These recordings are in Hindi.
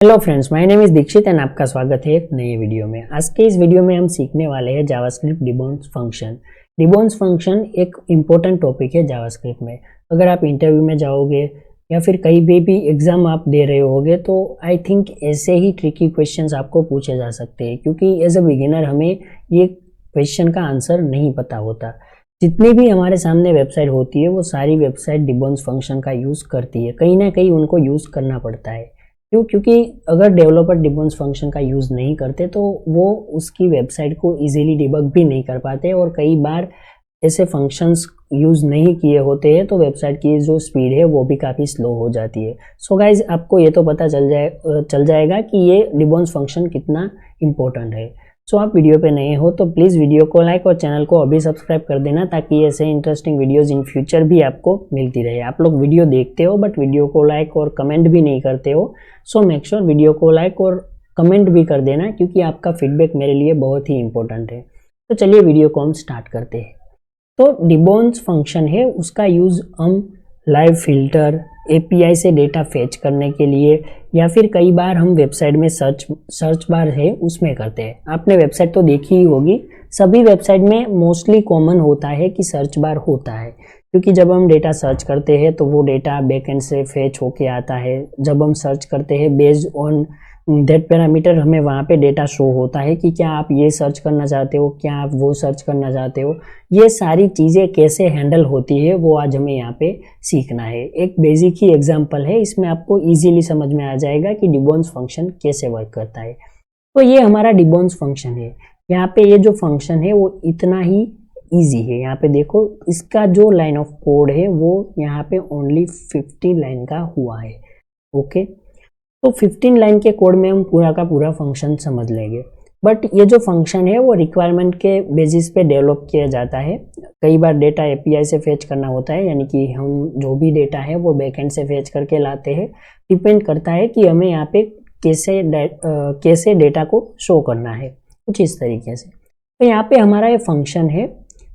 Hello friends, my name is Dikshit and आपका स्वागत है एक नए वीडियो में। आज के इस वीडियो में हम सीखने वाले हैं जावास्क्रिप्ट डिबॉन्स फंक्शन। डिबॉन्स फंक्शन एक इम्पोर्टेंट टॉपिक है जावास्क्रिप्ट में। अगर आप इंटरव्यू में जाओगे या फिर कहीं भी एग्जाम आप दे रहे होगे तो आई थिंक ऐसे ही ट्रिकी क्वेश्चंस आपको पूछे जा सकते हैं, क्योंकि एज अ बिगिनर हमें ये क्वेश्चन का आंसर नहीं पता होता। जितनी भी हमारे सामने वेबसाइट होती है वो सारी वेबसाइट डिबॉन्स फंक्शन का यूज़ करती है, कहीं ना कहीं उनको यूज़ करना पड़ता है। क्योंकि अगर डेवलपर डिबॉन्स फंक्शन का यूज़ नहीं करते तो वो उसकी वेबसाइट को इजीली डिबग भी नहीं कर पाते, और कई बार ऐसे फंक्शंस यूज़ नहीं किए होते हैं तो वेबसाइट की जो स्पीड है वो भी काफ़ी स्लो हो जाती है। सो गाइज, आपको ये तो पता चल जाएगा कि ये डिबॉन्स फंक्शन कितना इम्पोर्टेंट है। सो आप वीडियो पे नए हो तो प्लीज़ वीडियो को लाइक और चैनल को अभी सब्सक्राइब कर देना, ताकि ऐसे इंटरेस्टिंग वीडियोस इन फ्यूचर भी आपको मिलती रहे। आप लोग वीडियो देखते हो बट वीडियो को लाइक और कमेंट भी नहीं करते हो, सो मेक श्योर वीडियो को लाइक और कमेंट भी कर देना, क्योंकि आपका फीडबैक मेरे लिए बहुत ही इंपॉर्टेंट है। तो चलिए वीडियो को हम स्टार्ट करते हैं। तो डिबॉन्स फंक्शन है, उसका यूज़ हम लाइव फिल्टर, एपीआई से डेटा फेच करने के लिए, या फिर कई बार हम वेबसाइट में सर्च बार है उसमें करते हैं। आपने वेबसाइट तो देखी ही होगी, सभी वेबसाइट में मोस्टली कॉमन होता है कि सर्च बार होता है, क्योंकि जब हम डेटा सर्च करते हैं तो वो डेटा बैकएंड से फेच होके आता है। जब हम सर्च करते हैं बेस्ड ऑन दैट पैरामीटर, हमें वहाँ पे डेटा शो होता है कि क्या आप ये सर्च करना चाहते हो, क्या आप वो सर्च करना चाहते हो। ये सारी चीज़ें कैसे हैंडल होती है वो आज हमें यहाँ पे सीखना है। एक बेसिक ही एग्जांपल है, इसमें आपको इजीली समझ में आ जाएगा कि डिबॉन्स फंक्शन कैसे वर्क करता है। तो ये हमारा डिबॉन्स फंक्शन है। यहाँ पे ये जो फंक्शन है वो इतना ही ईजी है। यहाँ पे देखो, इसका जो लाइन ऑफ कोड है वो यहाँ पे ओनली 15 लाइन का हुआ है। ओके, तो 15 लाइन के कोड में हम पूरा का पूरा फंक्शन समझ लेंगे। बट ये जो फंक्शन है वो रिक्वायरमेंट के बेसिस पे डेवलप किया जाता है। कई बार डेटा एपीआई से फेच करना होता है, यानी कि हम जो भी डेटा है वो बैकएंड से फेच करके लाते हैं। डिपेंड करता है कि हमें यहाँ पे कैसे डेटा को शो करना है, कुछ इस तरीके से। तो यहाँ पे हमारा ये फंक्शन है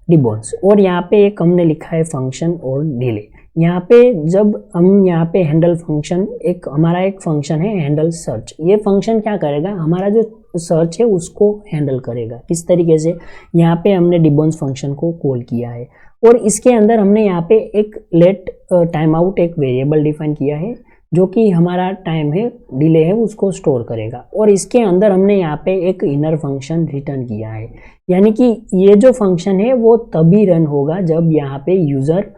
डिबॉन्स, और यहाँ पे एक हमने लिखा है फंक्शन और डिले। यहाँ पे जब हम यहाँ पे हैंडल फंक्शन, हमारा एक फंक्शन है हैंडल सर्च। ये फंक्शन क्या करेगा, हमारा जो सर्च है उसको हैंडल करेगा। किस तरीके से, यहाँ पे हमने डिबॉन्स फंक्शन को कॉल किया है, और इसके अंदर हमने यहाँ पे एक लेट टाइम आउट एक वेरिएबल डिफाइन किया है, जो कि हमारा टाइम है, डिले है, उसको स्टोर करेगा। और इसके अंदर हमने यहाँ पे एक इनर फंक्शन रिटर्न किया है, यानी कि ये जो फंक्शन है वो तभी रन होगा जब यहाँ पे यूज़र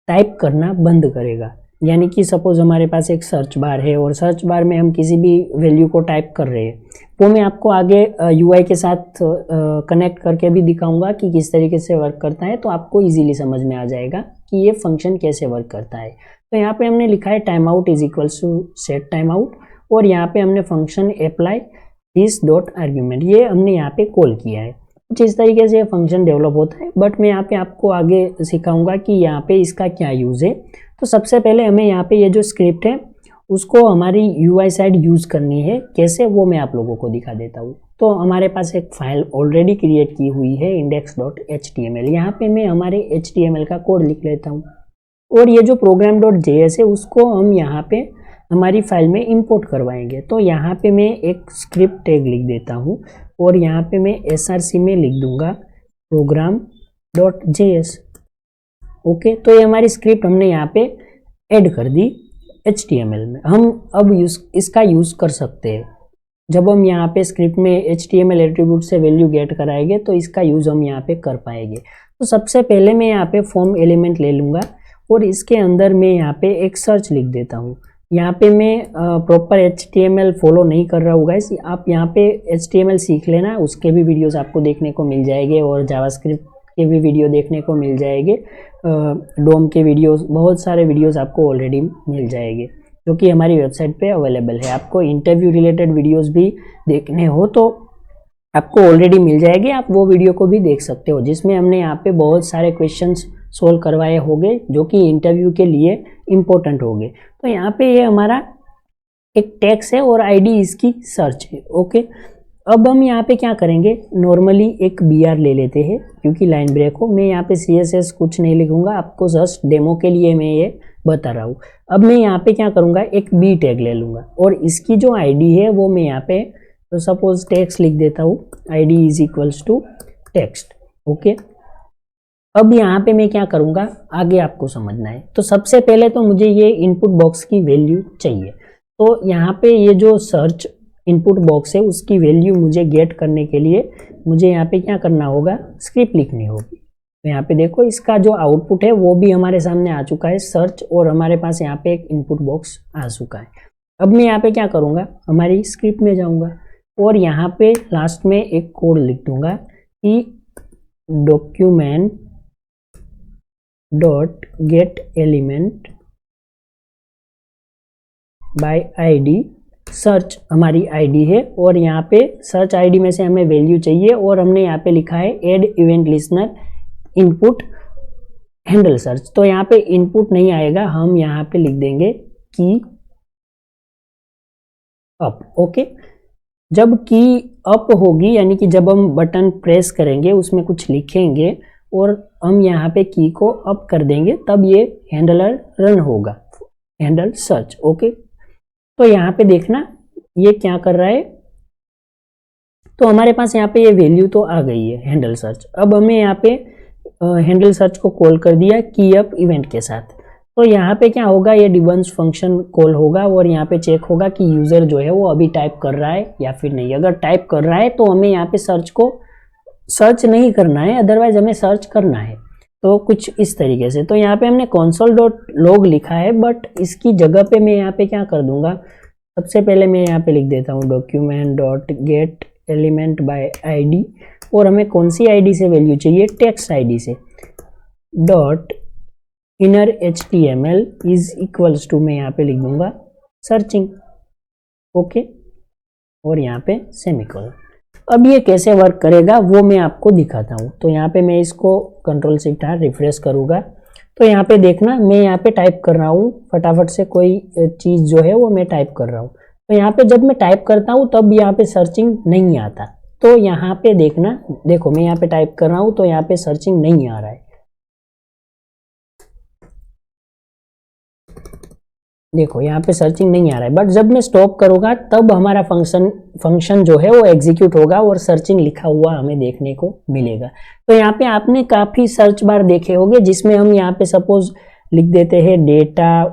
टाइप करना बंद करेगा। यानी कि सपोज हमारे पास एक सर्च बार है और सर्च बार में हम किसी भी वैल्यू को टाइप कर रहे हैं, वो मैं आपको आगे यूआई के साथ कनेक्ट करके भी दिखाऊंगा कि किस तरीके से वर्क करता है, तो आपको इजीली समझ में आ जाएगा कि ये फंक्शन कैसे वर्क करता है। तो यहाँ पे हमने लिखा है time out is equals to set time out, और यहाँ पे हमने function apply this dot argument, ये हमने यहाँ पे कॉल किया है। कुछ इस तरीके से फंक्शन डेवलप होता है, बट मैं यहाँ पे आपको आगे सिखाऊंगा कि यहाँ पे इसका क्या यूज़ है। तो सबसे पहले हमें यहाँ पे ये जो स्क्रिप्ट है उसको हमारी यूआई साइड यूज़ करनी है। कैसे, वो मैं आप लोगों को दिखा देता हूँ। तो हमारे पास एक फाइल ऑलरेडी क्रिएट की हुई है index.html। यहाँ पे मैं हमारे HTML का कोड लिख लेता हूँ, और ये जो program.js है उसको हम यहाँ पे हमारी फाइल में इंपोर्ट करवाएंगे। तो यहाँ पे मैं एक स्क्रिप्ट टैग लिख देता हूँ, और यहाँ पे मैं src में लिख दूंगा program.js। ओके, तो ये हमारी स्क्रिप्ट हमने यहाँ पे ऐड कर दी HTML में। हम अब इसका यूज़ कर सकते हैं। जब हम यहाँ पे स्क्रिप्ट में HTML एट्रीब्यूट से वैल्यू गेट कराएंगे तो इसका यूज़ हम यहाँ पे कर पाएंगे। तो सबसे पहले मैं यहाँ पे फॉर्म एलिमेंट ले लूँगा, और इसके अंदर मैं यहाँ पे एक सर्च लिख देता हूँ। यहाँ पे मैं प्रॉपर HTML फॉलो नहीं कर रहा हूँ गाइस, आप यहाँ पे HTML सीख लेना, उसके भी वीडियोस आपको देखने को मिल जाएंगे, और जावास्क्रिप्ट के भी वीडियो देखने को मिल जाएंगे। डोम के वीडियोस, बहुत सारे वीडियोस आपको ऑलरेडी मिल जाएंगे जो कि हमारी वेबसाइट पे अवेलेबल है। आपको इंटरव्यू रिलेटेड वीडियोस भी देखने हो तो आपको ऑलरेडी मिल जाएंगे, आप वो वीडियो को भी देख सकते हो, जिसमें हमने यहाँ पे बहुत सारे क्वेश्चंस सोल्व करवाए होंगे जो कि इंटरव्यू के लिए इम्पोर्टेंट होंगे। तो यहाँ पे ये हमारा एक टैक्स है और आईडी इसकी सर्च है। ओके, अब हम यहाँ पे क्या करेंगे, नॉर्मली एक BR ले लेते हैं क्योंकि लाइन ब्रेक हो। मैं यहाँ पे CSS कुछ नहीं लिखूंगा, आपको जस्ट डेमो के लिए मैं ये बता रहा हूँ। अब मैं यहाँ पे क्या करूँगा, एक B टैग ले लूँगा और इसकी जो ID है वो मैं यहाँ पे तो सपोज टेक्स्ट लिख देता हूँ, ID is equals to text. Okay, अब यहाँ पे मैं क्या करूँगा आगे आपको समझना है। तो सबसे पहले तो मुझे ये इनपुट बॉक्स की वैल्यू चाहिए। तो यहाँ पे ये जो सर्च इनपुट बॉक्स है उसकी वैल्यू मुझे गेट करने के लिए मुझे यहाँ पे क्या करना होगा, स्क्रिप्ट लिखनी होगी। तो यहाँ पे देखो इसका जो आउटपुट है वो भी हमारे सामने आ चुका है सर्च, और हमारे पास यहाँ पे एक इनपुट बॉक्स आ चुका है। अब मैं यहाँ पे क्या करूँगा, हमारी स्क्रिप्ट में जाऊँगा और यहाँ पे लास्ट में एक कोड लिख दूंगा कि document dot get element by ID, search हमारी ID है और यहाँ पे सर्च ID में से हमें वैल्यू चाहिए और हमने यहाँ पे लिखा है add event listener input handle search. तो यहाँ पे इनपुट नहीं आएगा, हम यहाँ पे लिख देंगे की अप। ओके, जब की अप होगी यानी कि जब हम बटन प्रेस करेंगे उसमें कुछ लिखेंगे और हम यहाँ पे की को अप कर देंगे तब ये हैंडलर रन होगा, हैंडल सर्च। ओके, तो यहाँ पे देखना ये क्या कर रहा है, तो हमारे पास यहाँ पे ये वैल्यू तो आ गई है हैंडल सर्च। अब हमें यहाँ पे हैंडल सर्च को कॉल कर दिया की अप इवेंट के साथ। तो यहाँ पे क्या होगा, ये डिबंस फंक्शन कॉल होगा और यहाँ पे चेक होगा कि यूजर जो है वो अभी टाइप कर रहा है या फिर नहीं। अगर टाइप कर रहा है तो हमें यहाँ पे सर्च को सर्च नहीं करना है, अदरवाइज हमें सर्च करना है। तो कुछ इस तरीके से, तो यहाँ पे हमने console.log लिखा है, बट इसकी जगह पे मैं यहाँ पे क्या कर दूंगा, सबसे पहले मैं यहाँ पे लिख देता हूँ document dot get element by ID, और हमें कौन सी ID से वैल्यू चाहिए, टेक्स्ट ID से, dot inner HTML is equals to मैं यहाँ पे लिख दूंगा सर्चिंग। ओके, और यहाँ पे सेमीकोलन। अब ये कैसे वर्क करेगा वो मैं आपको दिखाता हूँ। तो यहाँ पे मैं इसको Ctrl+Shift+R रिफ्रेश करूँगा तो यहाँ पे देखना मैं यहाँ पे टाइप कर रहा हूँ, फटाफट से कोई चीज़ जो है वो मैं टाइप कर रहा हूँ। तो यहाँ पे जब मैं टाइप करता हूँ तब यहाँ पे सर्चिंग नहीं आता। तो यहाँ पे देखना, देखो मैं यहाँ पे टाइप कर रहा हूँ तो यहाँ पे सर्चिंग नहीं आ रहा है। देखो यहाँ पे सर्चिंग नहीं आ रहा है, बट जब मैं स्टॉप करूँगा तब हमारा फंक्शन जो है वो एग्जीक्यूट होगा और सर्चिंग लिखा हुआ हमें देखने को मिलेगा। तो यहाँ पे आपने काफ़ी सर्च बार देखे होंगे जिसमें हम यहाँ पे सपोज लिख देते हैं डेटा,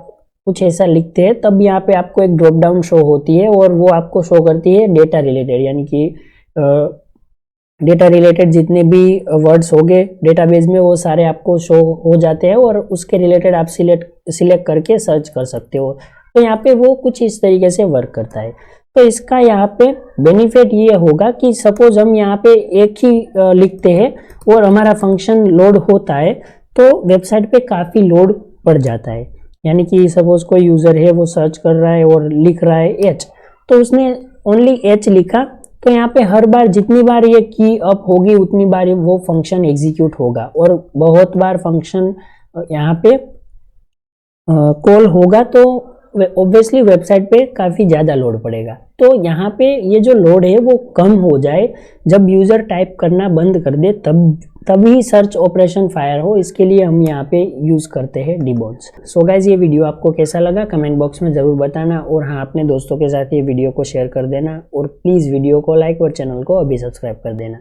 कुछ ऐसा लिखते हैं, तब यहाँ पे आपको एक ड्रॉप डाउन शो होती है और वो आपको शो करती है डेटा रिलेटेड, यानी कि डेटा रिलेटेड जितने भी वर्ड्स होंगे डेटाबेस में वो सारे आपको शो हो जाते हैं और उसके रिलेटेड आप सिलेक्ट करके सर्च कर सकते हो। तो यहाँ पे वो कुछ इस तरीके से वर्क करता है। तो इसका यहाँ पे बेनिफिट ये होगा कि सपोज हम यहाँ पे एक ही लिखते हैं और हमारा फंक्शन लोड होता है तो वेबसाइट पे काफ़ी लोड पड़ जाता है। यानी कि सपोज कोई यूज़र है वो सर्च कर रहा है और लिख रहा है H, तो उसने ओनली H लिखा, तो यहाँ पे हर बार जितनी बार ये की अप होगी उतनी बार वो फंक्शन एग्जीक्यूट होगा और बहुत बार फंक्शन यहाँ पे कॉल होगा तो ऑब्वियसली वेबसाइट पे काफ़ी ज़्यादा लोड पड़ेगा। तो यहाँ पे ये जो लोड है वो कम हो जाए, जब यूज़र टाइप करना बंद कर दे तभी सर्च ऑपरेशन फायर हो, इसके लिए हम यहाँ पे यूज़ करते हैं डिबॉन्स। सो गाइज ये वीडियो आपको कैसा लगा कमेंट बॉक्स में ज़रूर बताना, और हाँ अपने दोस्तों के साथ ये वीडियो को शेयर कर देना, और प्लीज़ वीडियो को लाइक और चैनल को अभी सब्सक्राइब कर देना।